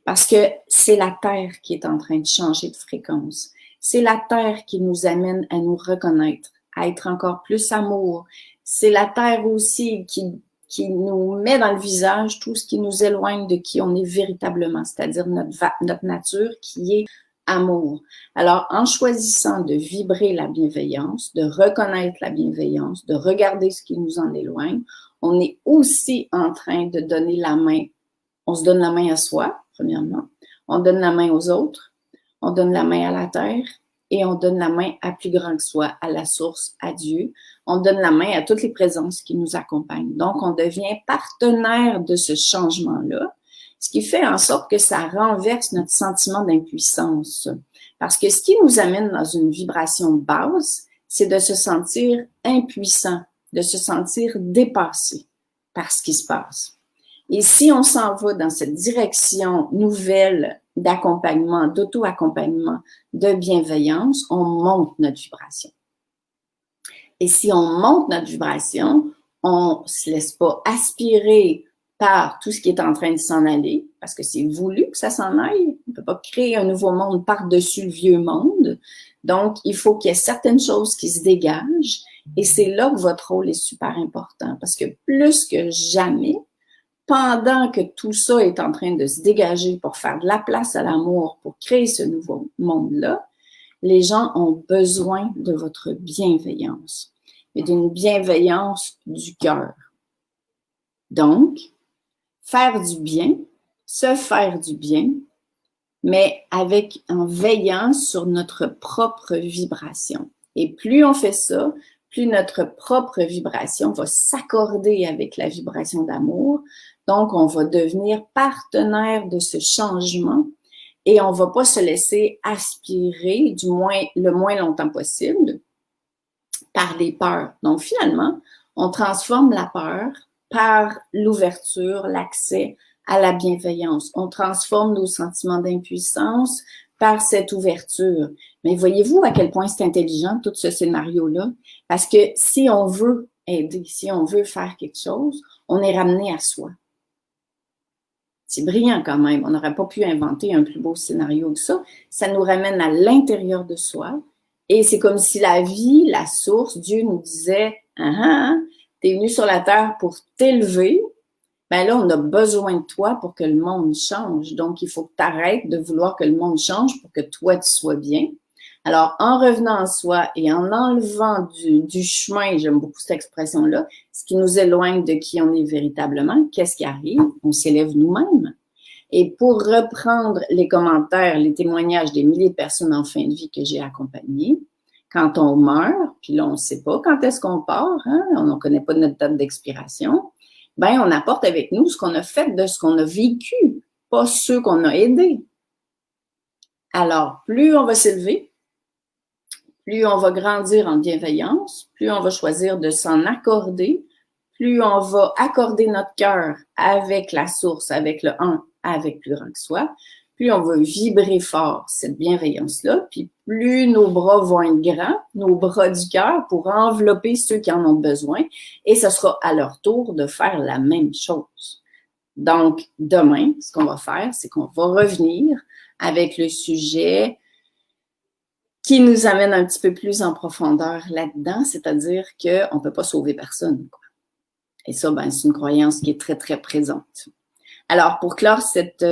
[SPEAKER 1] Parce que c'est la Terre qui est en train de changer de fréquence. C'est la Terre qui nous amène à nous reconnaître, à être encore plus amour. C'est la Terre aussi qui nous met dans le visage tout ce qui nous éloigne de qui on est véritablement, c'est-à-dire notre nature qui est amour. Alors, en choisissant de vibrer la bienveillance, de reconnaître la bienveillance, de regarder ce qui nous en éloigne, on est aussi en train de donner la main. On se donne la main à soi, premièrement. On donne la main aux autres. On donne la main à la terre et on donne la main à plus grand que soi, à la source, à Dieu. On donne la main à toutes les présences qui nous accompagnent. Donc, on devient partenaire de ce changement-là, ce qui fait en sorte que ça renverse notre sentiment d'impuissance. Parce que ce qui nous amène dans une vibration basse, c'est de se sentir impuissant, de se sentir dépassé par ce qui se passe. Et si on s'en va dans cette direction nouvelle d'accompagnement, d'auto-accompagnement, de bienveillance, on monte notre vibration. Et si on monte notre vibration, on ne se laisse pas aspirer par tout ce qui est en train de s'en aller, parce que c'est voulu que ça s'en aille. On ne peut pas créer un nouveau monde par-dessus le vieux monde. Donc, il faut qu'il y ait certaines choses qui se dégagent. Et c'est là que votre rôle est super important, parce que plus que jamais, pendant que tout ça est en train de se dégager pour faire de la place à l'amour, pour créer ce nouveau monde-là, les gens ont besoin de votre bienveillance et d'une bienveillance du cœur. Donc, faire du bien, se faire du bien, mais en veillant sur notre propre vibration. Et plus on fait ça, plus notre propre vibration va s'accorder avec la vibration d'amour. Donc, on va devenir partenaire de ce changement et on ne va pas se laisser aspirer, du moins le moins longtemps possible, par des peurs. Donc, finalement, on transforme la peur par l'ouverture, l'accès à la bienveillance. On transforme nos sentiments d'impuissance par cette ouverture. Mais voyez-vous à quel point c'est intelligent, tout ce scénario-là? Parce que si on veut aider, si on veut faire quelque chose, on est ramené à soi. C'est brillant quand même. On n'aurait pas pu inventer un plus beau scénario que ça. Ça nous ramène à l'intérieur de soi. Et c'est comme si la vie, la source, Dieu nous disait, t'es venu sur la terre pour t'élever. Ben là, on a besoin de toi pour que le monde change. Donc, il faut que tu arrêtes de vouloir que le monde change pour que toi, tu sois bien. Alors, en revenant en soi et en enlevant du chemin, j'aime beaucoup cette expression-là, ce qui nous éloigne de qui on est véritablement, qu'est-ce qui arrive? On s'élève nous-mêmes. Et pour reprendre les commentaires, les témoignages des milliers de personnes en fin de vie que j'ai accompagnées, quand on meurt, puis là, on ne sait pas quand est-ce qu'on part, on ne connaît pas notre date d'expiration, ben on apporte avec nous ce qu'on a fait de ce qu'on a vécu, pas ceux qu'on a aidés. Alors, plus on va s'élever, plus on va grandir en bienveillance, plus on va choisir de s'en accorder, plus on va accorder notre cœur avec la source, avec le un, avec plus grand que soi, plus on va vibrer fort cette bienveillance-là, puis plus nos bras vont être grands, nos bras du cœur, pour envelopper ceux qui en ont besoin, et ce sera à leur tour de faire la même chose. Donc, demain, ce qu'on va faire, c'est qu'on va revenir avec le sujet qui nous amène un petit peu plus en profondeur là-dedans, c'est-à-dire qu'on ne peut pas sauver personne, quoi. Et ça, ben, c'est une croyance qui est très, très présente. Alors, pour clore cette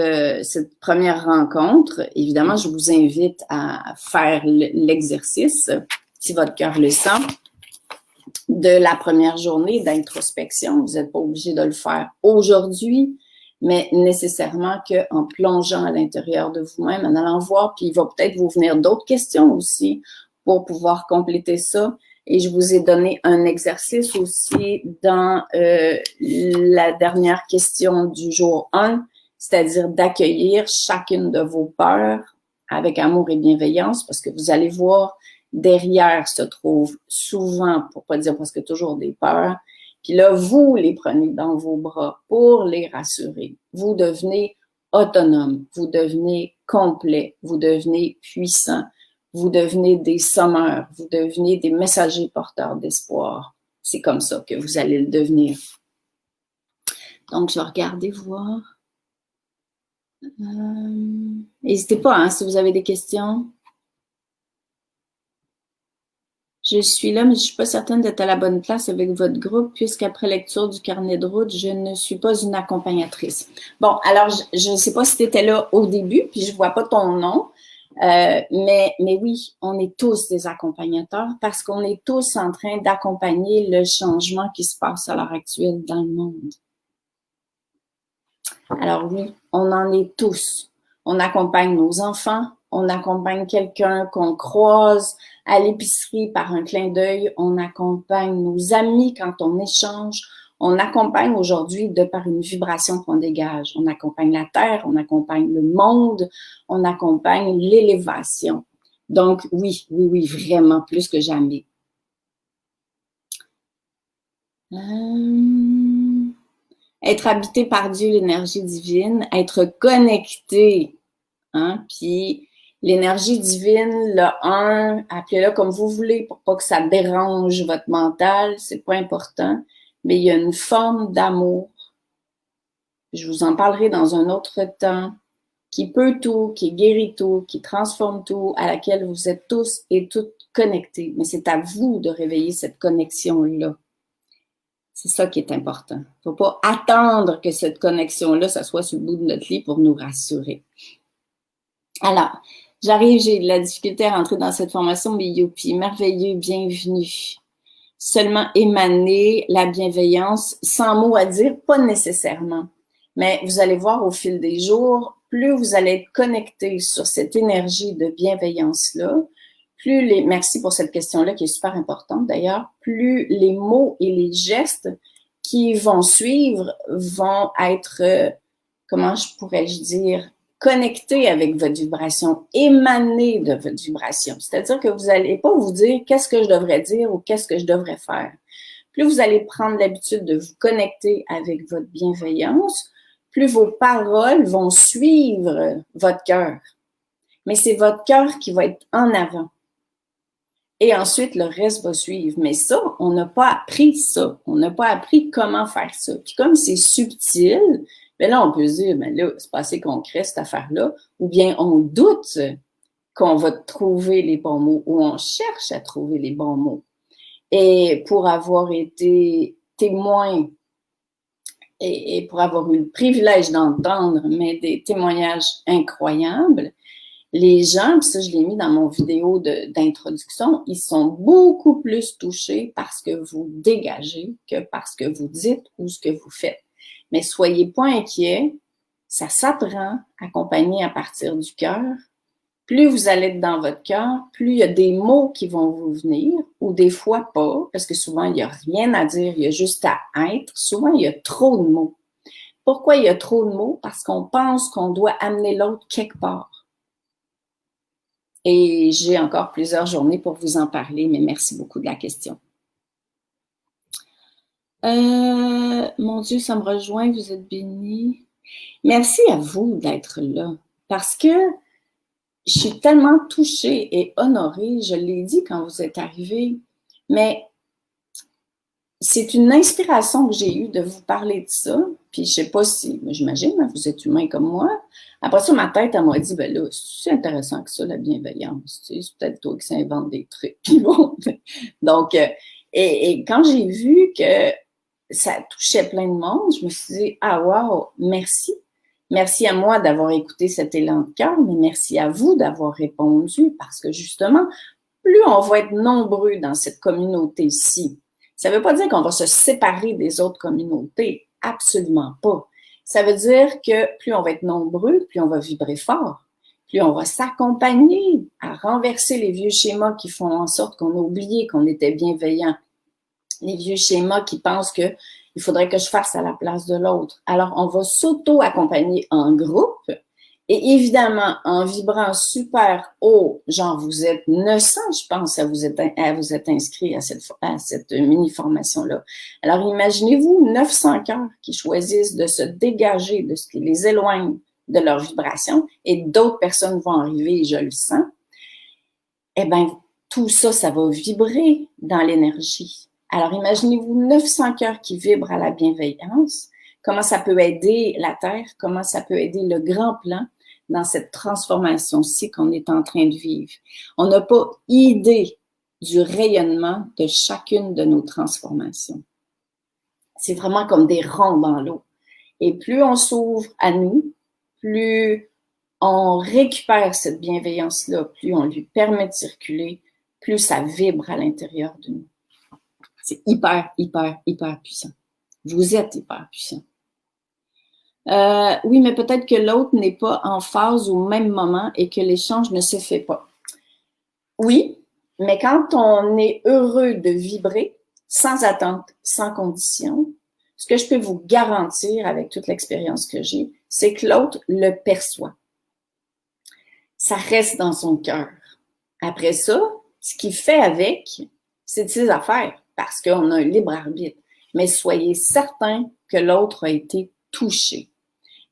[SPEAKER 1] première rencontre, évidemment, je vous invite à faire l'exercice, si votre cœur le sent, de la première journée d'introspection. Vous n'êtes pas obligé de le faire aujourd'hui, mais nécessairement qu'en plongeant à l'intérieur de vous-même, en allant voir, puis il va peut-être vous venir d'autres questions aussi pour pouvoir compléter ça. Et je vous ai donné un exercice aussi dans la dernière question du jour 1, c'est-à-dire d'accueillir chacune de vos peurs avec amour et bienveillance, parce que vous allez voir, derrière se trouvent souvent, pour pas dire presque toujours, des peurs. Puis là, vous les prenez dans vos bras pour les rassurer. Vous devenez autonome, vous devenez complet, vous devenez puissant. Vous devenez des sommeurs, vous devenez des messagers porteurs d'espoir. C'est comme ça que vous allez le devenir. Donc, je vais regarder, voir. N'hésitez pas, si vous avez des questions. Je suis là, mais je ne suis pas certaine d'être à la bonne place avec votre groupe, puisqu'après lecture du carnet de route, je ne suis pas une accompagnatrice. Bon, alors, je ne sais pas si tu étais là au début, puis je ne vois pas ton nom. Mais oui, on est tous des accompagnateurs parce qu'on est tous en train d'accompagner le changement qui se passe à l'heure actuelle dans le monde. Alors oui, on en est tous. On accompagne nos enfants, on accompagne quelqu'un qu'on croise à l'épicerie par un clin d'œil, on accompagne nos amis quand on échange, on accompagne aujourd'hui de par une vibration qu'on dégage. On accompagne la Terre, on accompagne le monde, on accompagne l'élévation. Donc oui, vraiment plus que jamais. Être habité par Dieu, l'énergie divine, être connecté, hein, puis l'énergie divine, le 1, appelez-le comme vous voulez pour pas que ça dérange votre mental, c'est pas important, mais il y a une forme d'amour, je vous en parlerai dans un autre temps, qui peut tout, qui guérit tout, qui transforme tout, à laquelle vous êtes tous et toutes connectés, mais c'est à vous de réveiller cette connexion-là. C'est ça qui est important. Il ne faut pas attendre que cette connexion-là, ça soit sur le bout de notre lit pour nous rassurer. Alors, j'arrive, j'ai de la difficulté à rentrer dans cette formation, mais youpi, merveilleux, bienvenue. Seulement émaner la bienveillance, sans mots à dire, pas nécessairement. Mais vous allez voir au fil des jours, plus vous allez être connecté sur cette énergie de bienveillance-là, plus les, merci pour cette question-là qui est super importante d'ailleurs, plus les mots et les gestes qui vont suivre vont être, comment je pourrais-je dire, connectés avec votre vibration, émanés de votre vibration. C'est-à-dire que vous n'allez pas vous dire qu'est-ce que je devrais dire ou qu'est-ce que je devrais faire. Plus vous allez prendre l'habitude de vous connecter avec votre bienveillance, plus vos paroles vont suivre votre cœur. Mais c'est votre cœur qui va être en avant. Et ensuite, le reste va suivre. Mais ça, on n'a pas appris ça. On n'a pas appris comment faire ça. Puis comme c'est subtil, bien là, on peut se dire, ben là, c'est pas assez concret, cette affaire-là. Ou bien on doute qu'on va trouver les bons mots ou on cherche à trouver les bons mots. Et pour avoir été témoin et pour avoir eu le privilège d'entendre, mais des témoignages incroyables, les gens, puis ça je l'ai mis dans mon vidéo d'introduction, ils sont beaucoup plus touchés par ce que vous dégagez que par ce que vous dites ou ce que vous faites. Mais soyez pas inquiets, ça s'apprend, accompagné à partir du cœur. Plus vous allez être dans votre cœur, plus il y a des mots qui vont vous venir, ou des fois pas, parce que souvent il n'y a rien à dire, il y a juste à être. Souvent il y a trop de mots. Pourquoi il y a trop de mots? Parce qu'on pense qu'on doit amener l'autre quelque part. Et j'ai encore plusieurs journées pour vous en parler, mais merci beaucoup de la question. Mon Dieu, ça me rejoint, vous êtes bénis. Merci à vous d'être là, parce que je suis tellement touchée et honorée, je l'ai dit quand vous êtes arrivés, mais c'est une inspiration que j'ai eue de vous parler de ça, puis je sais pas si, j'imagine, vous êtes humain comme moi. Après ça, ma tête, elle m'a dit, ben là, c'est intéressant que ça, la bienveillance, tu sais, c'est peut-être toi qui s'invente des trucs. Puis bon, donc, et quand j'ai vu que ça touchait plein de monde, je me suis dit, ah wow, merci. Merci à moi d'avoir écouté cet élan de cœur, mais merci à vous d'avoir répondu, parce que justement, plus on va être nombreux dans cette communauté-ci, ça ne veut pas dire qu'on va se séparer des autres communautés, absolument pas. Ça veut dire que plus on va être nombreux, plus on va vibrer fort, plus on va s'accompagner à renverser les vieux schémas qui font en sorte qu'on a oublié qu'on était bienveillant, les vieux schémas qui pensent que il faudrait que je fasse à la place de l'autre. Alors, on va s'auto-accompagner en groupe et évidemment, en vibrant super haut, genre vous êtes 900, je pense, à vous être inscrit à cette mini-formation-là. Alors, imaginez-vous 900 cœurs qui choisissent de se dégager de ce qui les éloigne de leur vibration et d'autres personnes vont arriver, et je le sens. Eh bien, tout ça, ça va vibrer dans l'énergie. Alors, imaginez-vous 900 cœurs qui vibrent à la bienveillance, comment ça peut aider la Terre, comment ça peut aider le grand plan dans cette transformation-ci qu'on est en train de vivre. On n'a pas idée du rayonnement de chacune de nos transformations. C'est vraiment comme des ronds dans l'eau. Et plus on s'ouvre à nous, plus on récupère cette bienveillance-là, plus on lui permet de circuler, plus ça vibre à l'intérieur de nous. C'est hyper, hyper, hyper puissant. Vous êtes hyper puissant. Oui, mais peut-être que l'autre n'est pas en phase au même moment et que l'échange ne se fait pas. Oui, mais quand on est heureux de vibrer, sans attente, sans condition, ce que je peux vous garantir avec toute l'expérience que j'ai, c'est que l'autre le perçoit. Ça reste dans son cœur. Après ça, ce qu'il fait avec, c'est de ses affaires, parce qu'on a un libre arbitre. Mais soyez certain que l'autre a été touché.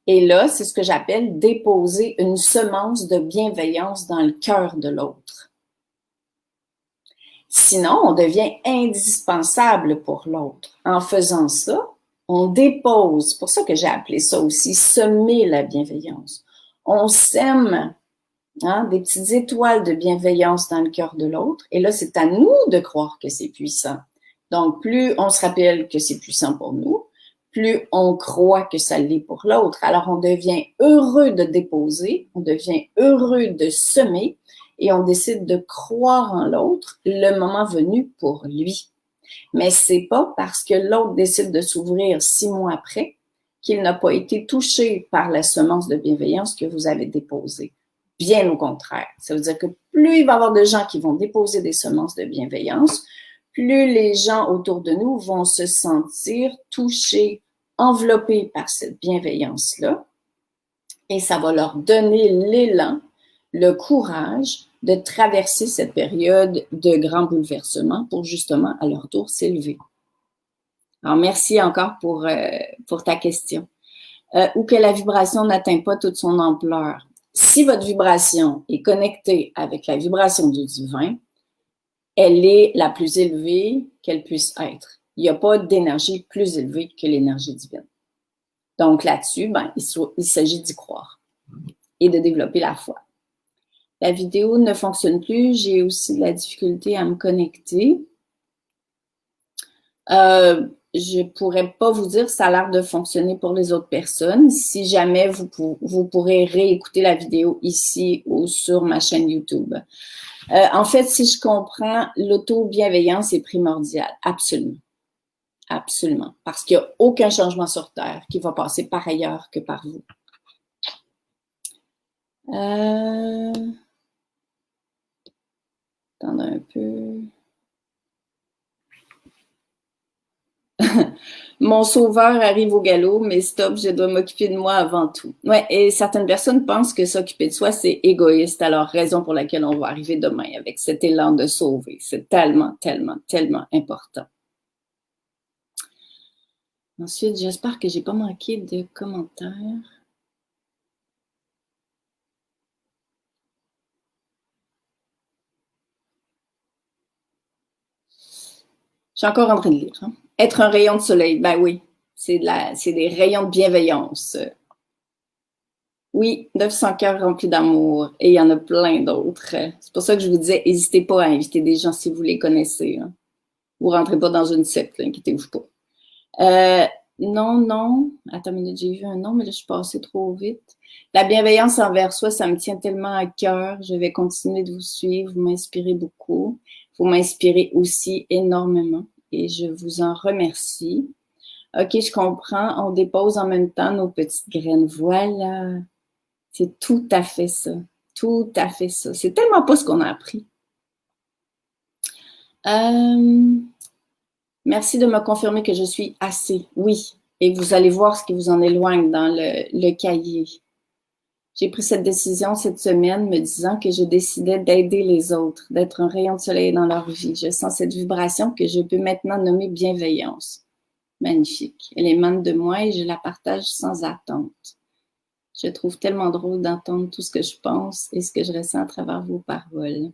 [SPEAKER 1] Et là, c'est ce que j'appelle déposer une semence de bienveillance dans le cœur de l'autre. Sinon, on devient indispensable pour l'autre. En faisant ça, on dépose, c'est pour ça que j'ai appelé ça aussi semer la bienveillance. On sème des petites étoiles de bienveillance dans le cœur de l'autre. Et là, c'est à nous de croire que c'est puissant. Donc, plus on se rappelle que c'est puissant pour nous, plus on croit que ça l'est pour l'autre. Alors, on devient heureux de déposer, on devient heureux de semer et on décide de croire en l'autre le moment venu pour lui. Mais c'est pas parce que l'autre décide de s'ouvrir 6 mois après qu'il n'a pas été touché par la semence de bienveillance que vous avez déposée. Bien au contraire. Ça veut dire que plus il va y avoir de gens qui vont déposer des semences de bienveillance, plus les gens autour de nous vont se sentir touchés, enveloppés par cette bienveillance-là. Et ça va leur donner l'élan, le courage de traverser cette période de grand bouleversement pour justement, à leur tour, s'élever. Alors, merci encore pour ta question. Ou que la vibration n'atteint pas toute son ampleur. Si votre vibration est connectée avec la vibration du divin, elle est la plus élevée qu'elle puisse être. Il n'y a pas d'énergie plus élevée que l'énergie divine. Donc là-dessus, il s'agit d'y croire et de développer la foi. La vidéo ne fonctionne plus. J'ai aussi de la difficulté à me connecter. Je ne pourrais pas vous dire ça a l'air de fonctionner pour les autres personnes. Si jamais vous pourrez réécouter la vidéo ici ou sur ma chaîne YouTube. En fait, si je comprends, l'auto-bienveillance est primordiale. Absolument. Absolument. Parce qu'il n'y a aucun changement sur Terre qui va passer par ailleurs que par vous. Attendez un peu. Mon sauveur arrive au galop, mais stop, je dois m'occuper de moi avant tout. Ouais, et certaines personnes pensent que s'occuper de soi, c'est égoïste. Alors, raison pour laquelle on va arriver demain avec cet élan de sauver. C'est tellement, tellement, tellement important. Ensuite, j'espère que j'ai pas manqué de commentaires. Je suis encore en train de lire. Hein? Être un rayon de soleil, ben oui, c'est des rayons de bienveillance. Oui, 900 cœurs remplis d'amour. Et il y en a plein d'autres. C'est pour ça que je vous disais, n'hésitez pas à inviter des gens si vous les connaissez. Hein. Vous ne rentrez pas dans une secte, inquiétez-vous pas. Non. Attends une minute, j'ai vu un nom, mais là, je suis passée trop vite. La bienveillance envers soi, ça me tient tellement à cœur. Je vais continuer de vous suivre. Vous m'inspirez beaucoup. Vous m'inspirez aussi énormément et je vous en remercie. OK, je comprends. On dépose en même temps nos petites graines. Voilà. C'est tout à fait ça. Tout à fait ça. C'est tellement pas ce qu'on a appris. Merci de me confirmer que je suis assez. Oui. Et vous allez voir ce qui vous en éloigne dans le cahier. J'ai pris cette décision cette semaine me disant que je décidais d'aider les autres, d'être un rayon de soleil dans leur vie. Je sens cette vibration que je peux maintenant nommer bienveillance. Magnifique. Elle émane de moi et je la partage sans attente. Je trouve tellement drôle d'entendre tout ce que je pense et ce que je ressens à travers vos paroles.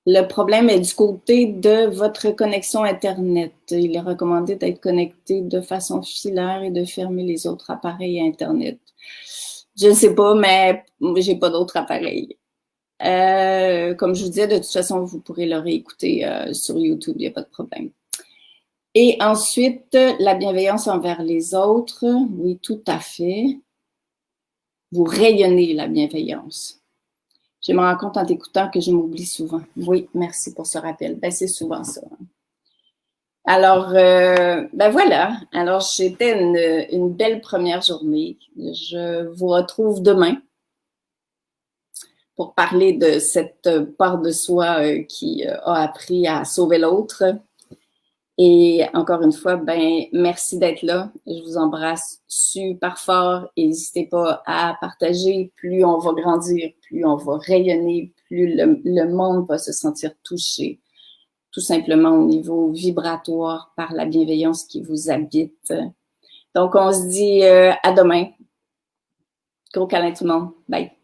[SPEAKER 1] Le problème est du côté de votre connexion Internet. Il est recommandé d'être connecté de façon filaire et de fermer les autres appareils Internet. Je ne sais pas, mais j'ai pas d'autres appareils. Comme je vous disais, de toute façon, vous pourrez le réécouter sur YouTube, il n'y a pas de problème. Et ensuite, la bienveillance envers les autres. Oui, tout à fait. Vous rayonnez la bienveillance. Je me rends compte en t'écoutant que je m'oublie souvent. Oui, merci pour ce rappel. Ben, c'est souvent ça. Alors, ben voilà. Alors, c'était une belle première journée. Je vous retrouve demain pour parler de cette part de soi qui a appris à sauver l'autre. Et encore une fois, ben merci d'être là. Je vous embrasse super fort. N'hésitez pas à partager. Plus on va grandir, plus on va rayonner, plus le monde va se sentir touché, tout simplement au niveau vibratoire par la bienveillance qui vous habite. Donc, on se dit à demain. Gros câlin tout le monde. Bye.